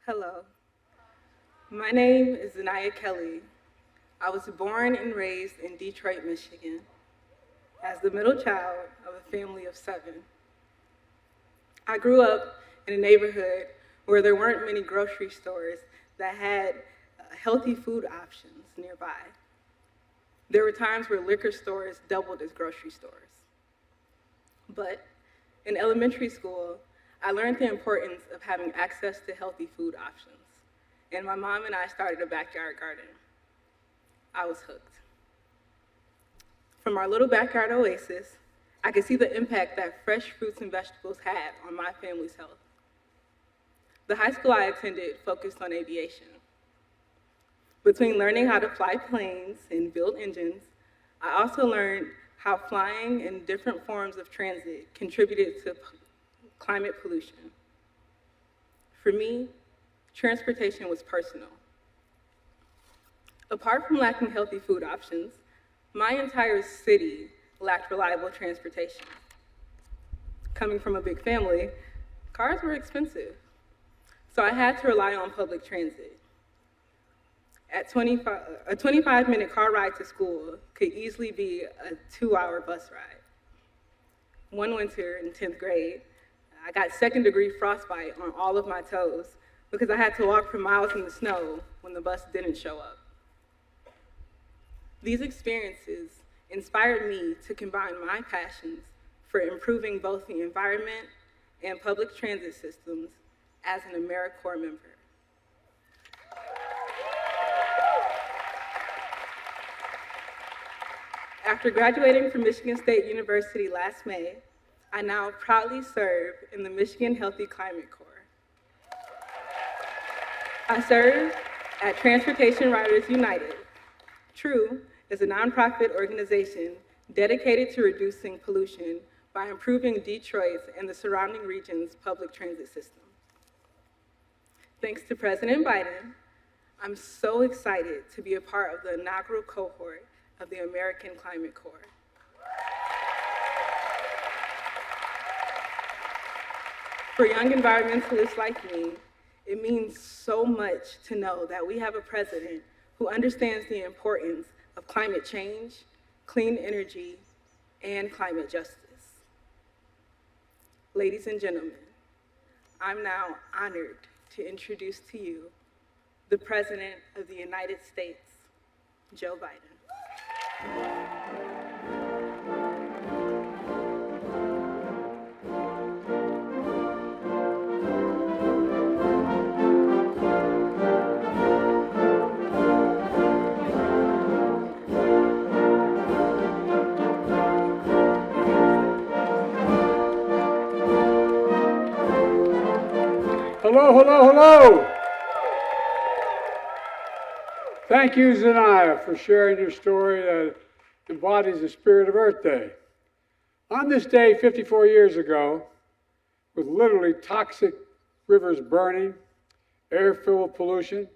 Hello, my name is Zanaya Kelly. I was born and raised in Detroit, Michigan, as the middle child of a family of 7. I grew up in a neighborhood where there weren't many grocery stores that had healthy food options nearby. There were times where liquor stores doubled as grocery stores. But in elementary school, I learned the importance of having access to healthy food options. And my mom and I started a backyard garden. I was hooked. From our little backyard oasis, I could see the impact that fresh fruits and vegetables had on my family's health. The high school I attended focused on aviation. Between learning how to fly planes and build engines, I also learned how flying and different forms of transit contributed to climate pollution. For me, transportation was personal. Apart from lacking healthy food options, my entire city lacked reliable transportation. Coming from a big family, cars were expensive, so I had to rely on public transit. A 25-minute car ride to school could easily be a 2-hour bus ride. One winter in 10th grade, I got second-degree frostbite on all of my toes because I had to walk for miles in the snow when the bus didn't show up. These experiences inspired me to combine my passions for improving both the environment and public transit systems as an AmeriCorps member. After graduating from Michigan State University last May, I now proudly serve in the Michigan Healthy Climate Corps. I serve at Transportation Riders United. TRUE is a nonprofit organization dedicated to reducing pollution by improving Detroit's and the surrounding region's public transit system. Thanks to President Biden, I'm so excited to be a part of the inaugural cohort of the American Climate Corps. For young environmentalists like me, it means so much to know that we have a president who understands the importance of climate change, clean energy, and climate justice. Ladies and gentlemen, I'm now honored to introduce to you the President of the United States, Joe Biden. Hello, hello, hello. Thank you, Zanaya, for sharing your story that embodies the spirit of Earth Day. On this day, 54 years ago, with literally toxic rivers burning, air filled with pollution,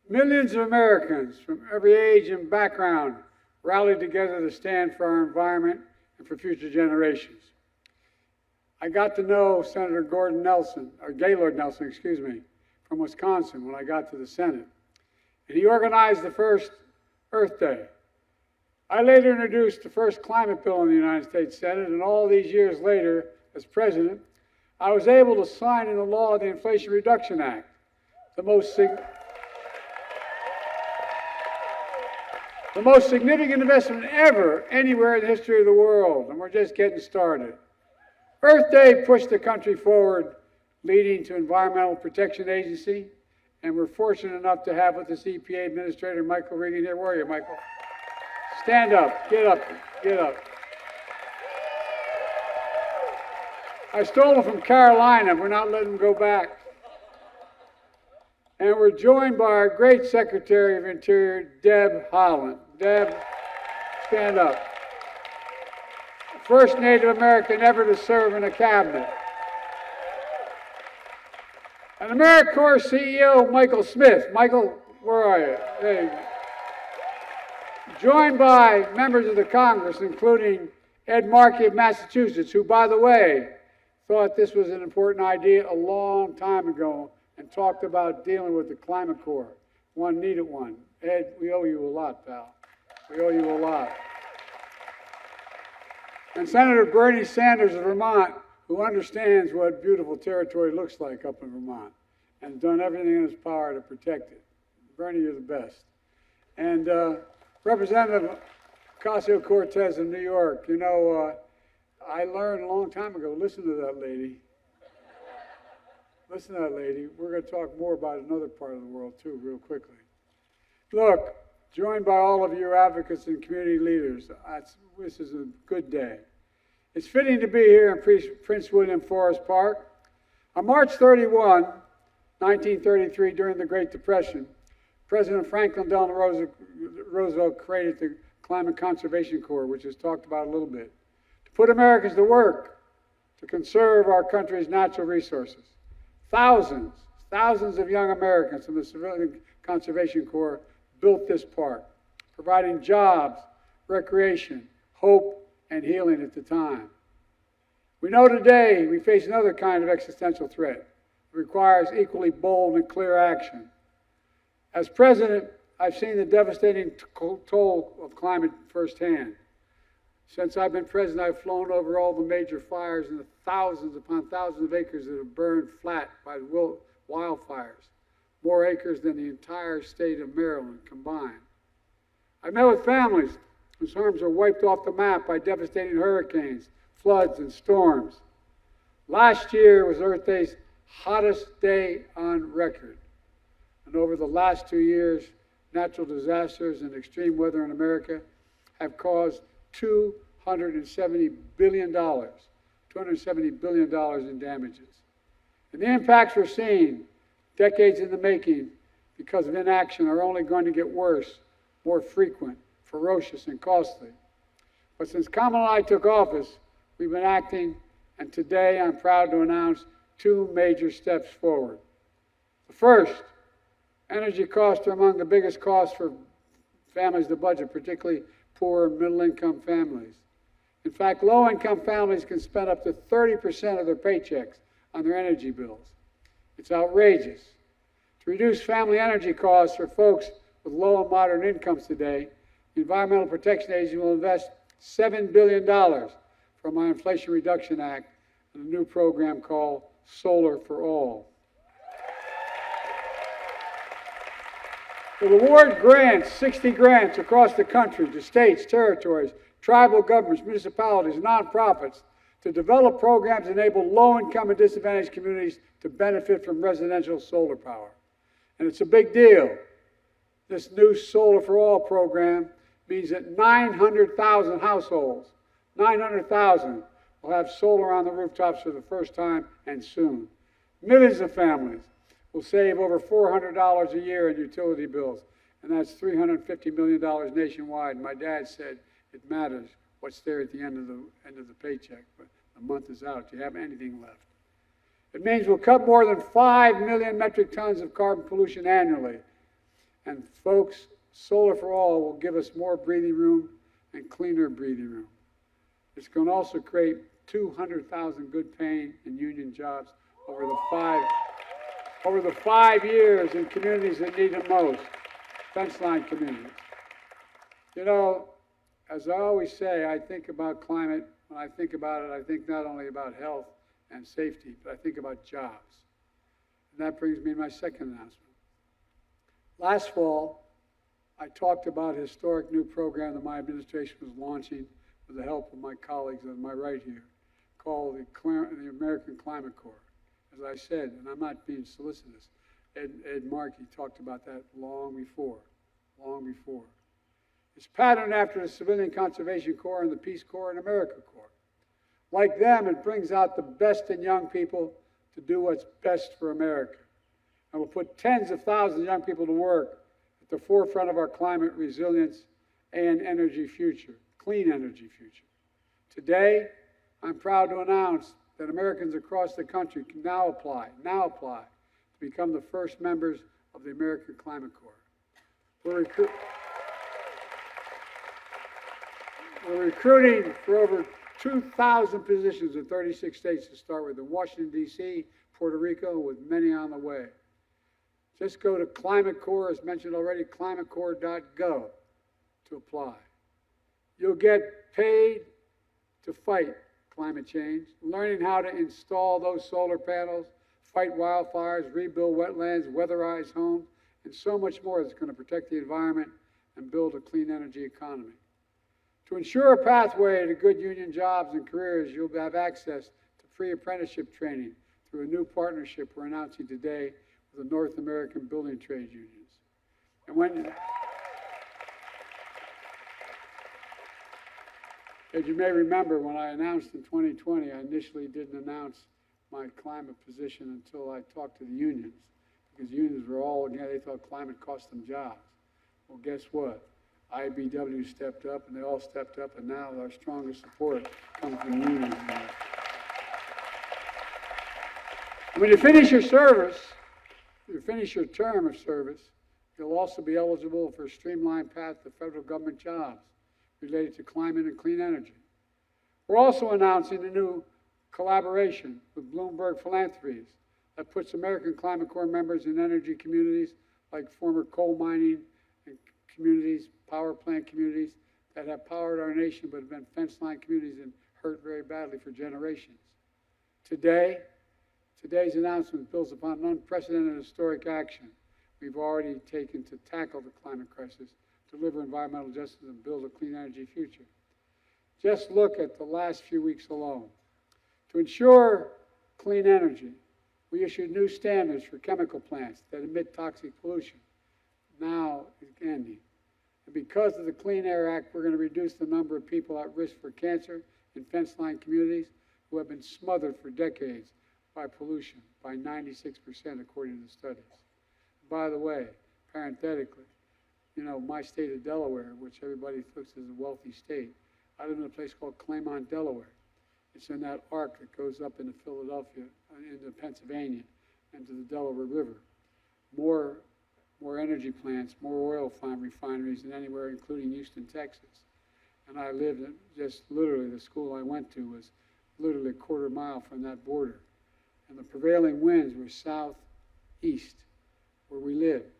millions of Americans from every age and background rallied together to stand for our environment and for future generations. I got to know Senator Gaylord Nelson, from Wisconsin when I got to the Senate. And he organized the first Earth Day. I later introduced the first climate bill in the United States Senate, and all these years later, as president, I was able to sign into law the Inflation Reduction Act, the most significant investment ever anywhere in the history of the world, and we're just getting started. Earth Day pushed the country forward, leading to Environmental Protection Agency, and we're fortunate enough to have with us EPA Administrator Michael Regan here. Where are you, Michael? Stand up, get up, get up. I stole him from Carolina. We're not letting him go back. And we're joined by our great Secretary of Interior, Deb Haaland. Deb, stand up. First Native American ever to serve in a cabinet. And AmeriCorps CEO, Michael Smith. Michael, where are you? There you go. Joined by members of the Congress, including Ed Markey of Massachusetts, who, by the way, thought this was an important idea a long time ago and talked about dealing with the Climate Corps. One needed one. Ed, we owe you a lot, pal. We owe you a lot. And Senator Bernie Sanders of Vermont, who understands what beautiful territory looks like up in Vermont and has done everything in his power to protect it. Bernie, you're the best. And Representative Ocasio-Cortez of New York, you know, I learned a long time ago, listen to that lady. Listen to that lady. We're going to talk more about another part of the world, too, real quickly. Look, joined by all of you advocates and community leaders, this is a good day. It's fitting to be here in Prince William Forest Park. On March 31, 1933, during the Great Depression, President Franklin Delano Roosevelt created the Climate Conservation Corps, which is talked about a little bit, to put Americans to work to conserve our country's natural resources. Thousands of young Americans from the Civilian Conservation Corps built this park, providing jobs, recreation, hope, and healing at the time. We know today we face another kind of existential threat. It requires equally bold and clear action. As president, I've seen the devastating toll of climate firsthand. Since I've been president, I've flown over all the major fires and the thousands upon thousands of acres that have burned flat by wildfires, more acres than the entire state of Maryland combined. I met with families whose homes are wiped off the map by devastating hurricanes, floods, and storms. Last year was Earth Day's hottest day on record. And over the last 2 years, natural disasters and extreme weather in America have caused $270 billion in damages. And the impacts we're seeing, decades in the making, because of inaction, are only going to get worse, more frequent, ferocious, and costly. But since Kamala and I took office, we've been acting, and today I'm proud to announce 2 major steps forward. The first, energy costs are among the biggest costs for families to budget, particularly poor and middle-income families. In fact, low-income families can spend up to 30% of their paychecks on their energy bills. It's outrageous. To reduce family energy costs for folks with low and moderate incomes today, the Environmental Protection Agency will invest $7 billion from our Inflation Reduction Act in a new program called Solar for All. We'll award grants, 60 grants across the country to states, territories, tribal governments, municipalities, nonprofits to develop programs that enable low-income and disadvantaged communities to benefit from residential solar power. And it's a big deal. This new Solar for All program means that 900,000 households, 900,000, will have solar on the rooftops for the first time and soon. Millions of families will save over $400 a year in utility bills, and that's $350 million nationwide. My dad said it matters what's there at the end of the paycheck, but the month is out. Do you have anything left? It means we'll cut more than 5 million metric tons of carbon pollution annually. And folks, Solar for All will give us more breathing room and cleaner breathing room. It's going to also create 200,000 good-paying and union jobs over the 5 years in communities that need it most, fence-line communities. You know, as I always say, I think about climate. When I think about it, I think not only about health and safety, but I think about jobs. And that brings me to my second announcement. Last fall, I talked about a historic new program that my administration was launching with the help of my colleagues on my right here, called the American Climate Corps. As I said, and I'm not being solicitous, Ed Markey talked about that long before. It's patterned after the Civilian Conservation Corps and the Peace Corps and America Corps. Like them, it brings out the best in young people to do what's best for America. And will put tens of thousands of young people to work at the forefront of our climate resilience and energy future, clean energy future. Today, I'm proud to announce that Americans across the country can now apply to become the first members of the American Climate Corps. We're recruiting for over 2,000 positions in 36 states to start with, in Washington, D.C., Puerto Rico, with many on the way. Just go to Climate Corps, as mentioned already, climatecorps.gov to apply. You'll get paid to fight climate change, learning how to install those solar panels, fight wildfires, rebuild wetlands, weatherize homes, and so much more that's going to protect the environment and build a clean energy economy. To ensure a pathway to good union jobs and careers, you'll have access to free apprenticeship training through a new partnership we're announcing today with the North American Building Trade Unions. And as you may remember, when I announced in 2020, I initially didn't announce my climate position until I talked to the unions, because unions were all, they thought climate cost them jobs. Well, guess what? IBEW stepped up, and they all stepped up, and now our strongest support comes from unions. When you finish your service, you finish your term of service, you'll also be eligible for a streamlined path to federal government jobs related to climate and clean energy. We're also announcing a new collaboration with Bloomberg Philanthropies that puts American Climate Corps members in energy communities like former coal mining and communities, power plant communities that have powered our nation but have been fence line communities and hurt very badly for generations. Today's announcement builds upon an unprecedented historic action we've already taken to tackle the climate crisis, deliver environmental justice, and build a clean energy future. Just look at the last few weeks alone. To ensure clean energy, we issued new standards for chemical plants that emit toxic pollution. Now it's ending. And because of the Clean Air Act, we're going to reduce the number of people at risk for cancer in fence-line communities who have been smothered for decades by pollution by 96%, according to the studies. By the way, parenthetically, my state of Delaware, which everybody thinks is a wealthy state, I live in a place called Claymont, Delaware. It's in that arc that goes up into Philadelphia, into Pennsylvania, and to the Delaware River. More energy plants, more oil refineries than anywhere, including Houston, Texas. And I lived in just literally, the school I went to was literally a quarter mile from that border. And the prevailing winds were southeast, where we lived.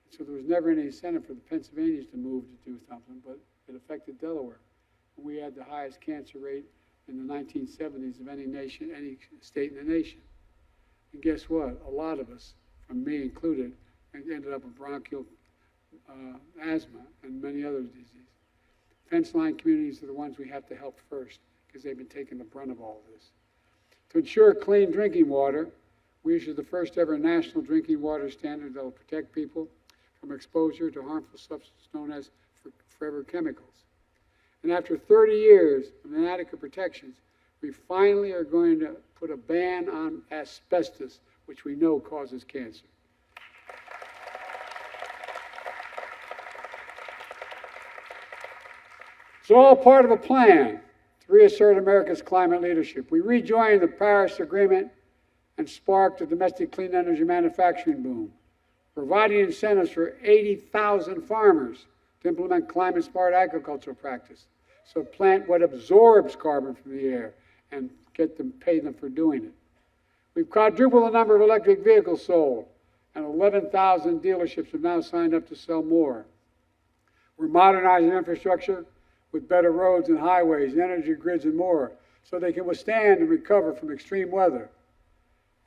So there was never any incentive for the Pennsylvanians to move to do something, but it affected Delaware. And we had the highest cancer rate in the 1970s of any nation, any state in the nation. And guess what? A lot of us, from me included, ended up with bronchial asthma and many other diseases. Fence line communities are the ones we have to help first because they've been taking the brunt of all this. To ensure clean drinking water, we issued the first ever national drinking water standard that will protect people from exposure to harmful substances known as forever chemicals. And after 30 years of inadequate protections, we finally are going to put a ban on asbestos, which we know causes cancer. It's all part of a plan to reassert America's climate leadership. We rejoined the Paris Agreement and sparked a domestic clean energy manufacturing boom, providing incentives for 80,000 farmers to implement climate-smart agricultural practice. So plant what absorbs carbon from the air and pay them for doing it. We've quadrupled the number of electric vehicles sold, and 11,000 dealerships have now signed up to sell more. We're modernizing infrastructure with better roads and highways, energy grids, and more, so they can withstand and recover from extreme weather.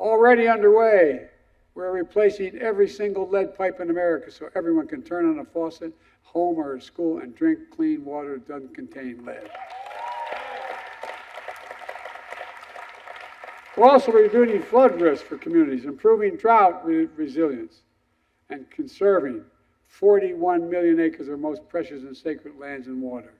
Already underway, we're replacing every single lead pipe in America so everyone can turn on a faucet, home or at school, and drink clean water that doesn't contain lead. We're also reducing flood risk for communities, improving drought resilience, and conserving 41 million acres of our most precious and sacred lands and water.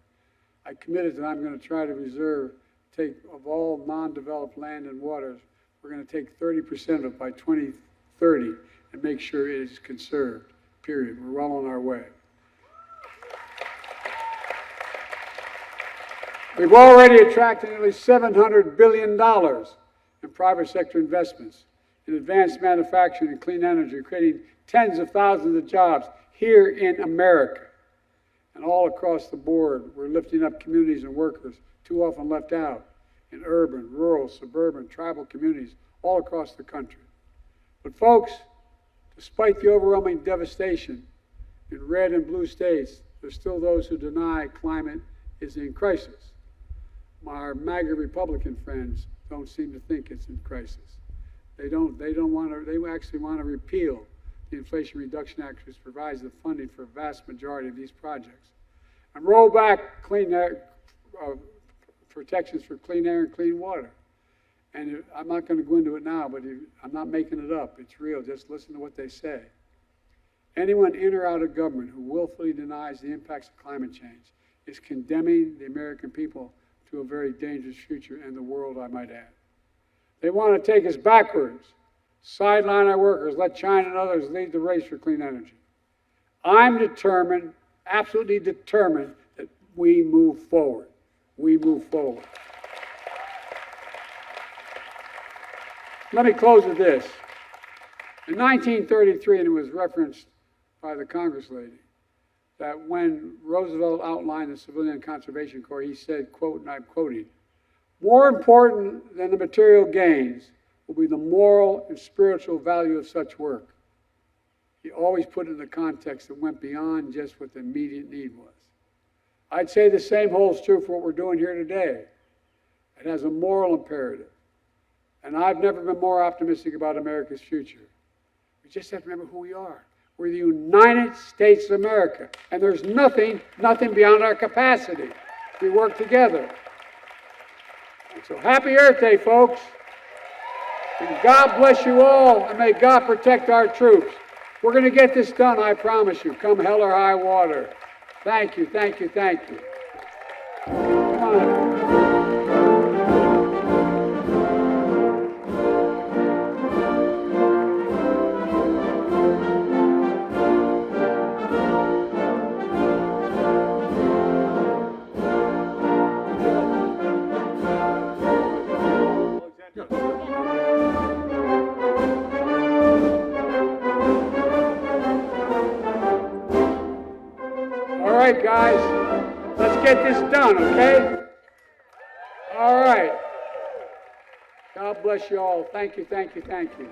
I committed that I'm going to try to take of all non-developed land and waters, we're going to take 30% of it by 2030 and make sure it is conserved, period. We're well on our way. We've already attracted nearly $700 billion in private sector investments in advanced manufacturing and clean energy, creating tens of thousands of jobs here in America. And all across the board, we're lifting up communities and workers too often left out in urban, rural, suburban, tribal communities all across the country. But folks, Despite the overwhelming devastation in red and blue states, there's still those who deny climate is in crisis. Our MAGA Republican friends don't seem to think it's in crisis. They actually want to repeal the Inflation Reduction Act, which provides the funding for a vast majority of these projects, and roll back clean air, protections for clean air and clean water. And I'm not going to go into it now, but I'm not making it up. It's real. Just listen to what they say. Anyone in or out of government who willfully denies the impacts of climate change is condemning the American people to a very dangerous future, and the world, I might add. They want to take us backwards, sideline our workers, let China and others lead the race for clean energy. I'm determined, absolutely determined, that we move forward. We move forward. Let me close with this. In 1933, and it was referenced by the Congress lady, that when Roosevelt outlined the Civilian Conservation Corps, he said, quote, and I'm quoting, "More important than the material gains will be the moral and spiritual value of such work." He always put it in the context that went beyond just what the immediate need was. I'd say the same holds true for what we're doing here today. It has a moral imperative. And I've never been more optimistic about America's future. We just have to remember who we are. We're the United States of America. And there's nothing beyond our capacity. We work together. And so happy Earth Day, folks. And God bless you all, and may God protect our troops. We're going to get this done, I promise you, come hell or high water. Thank you, thank you, thank you. Come on. All right, guys, let's get this done, okay? All right. God bless you all. Thank you, thank you, thank you.